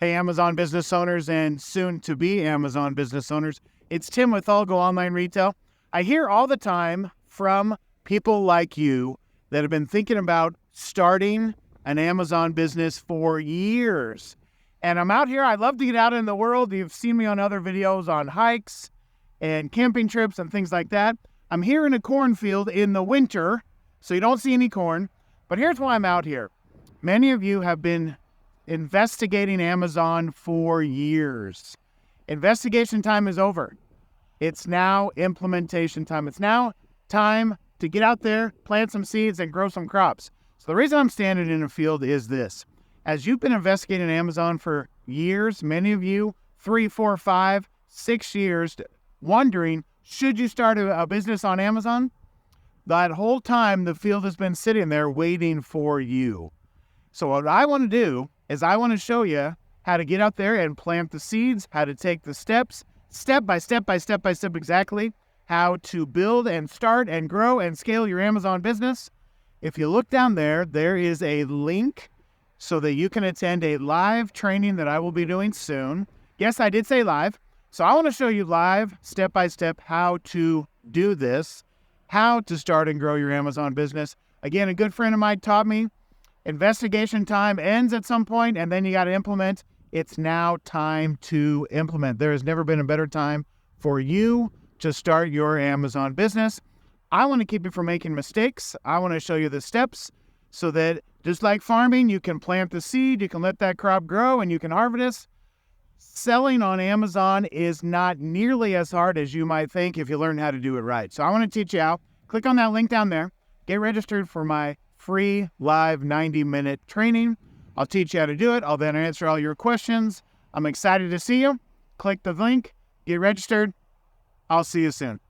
Hey, Amazon business owners and soon-to-be Amazon business owners. It's Tim with ALGO Online Retail. I hear all the time from people like you that have been thinking about starting an Amazon business for years. And I'm out here. I love to get out in the world. You've seen me on other videos on hikes and camping trips and things like that. I'm here in a cornfield in the winter, so you don't see any corn. But here's why I'm out here. Many of you have been investigating Amazon for years. Investigation time is over. It's now implementation time. It's now time to get out there, plant some seeds, and grow some crops. So the reason I'm standing in a field is this. As you've been investigating Amazon for years, many of you, 3, 4, 5, 6 years, wondering, should you start a business on Amazon? That whole time, the field has been sitting there waiting for you. So what I want to do is I want to show you how to get out there and plant the seeds, how to take the steps, step by step exactly, how to build and start and grow and scale your Amazon business. If you look down there, there is a link so that you can attend a live training that I will be doing soon. Yes, I did say live. So I want to show you live, step by step, how to do this, how to start and grow your Amazon business. Again, a good friend of mine taught me, investigation time ends at some point, and then you got to implement. It's now time to implement. There has never been a better time for you to start your Amazon business. I want to keep you from making mistakes. I want to show you the steps so that just like farming, you can plant the seed, you can let that crop grow, and you can harvest. Selling on Amazon is not nearly as hard as you might think if you learn how to do it right. So I want to teach you how. Click on that link down there. Get registered for my free live 90-minute training. I'll teach you how to do it. I'll then answer all your questions. I'm excited to see you. Click the link. Get registered. I'll see you soon.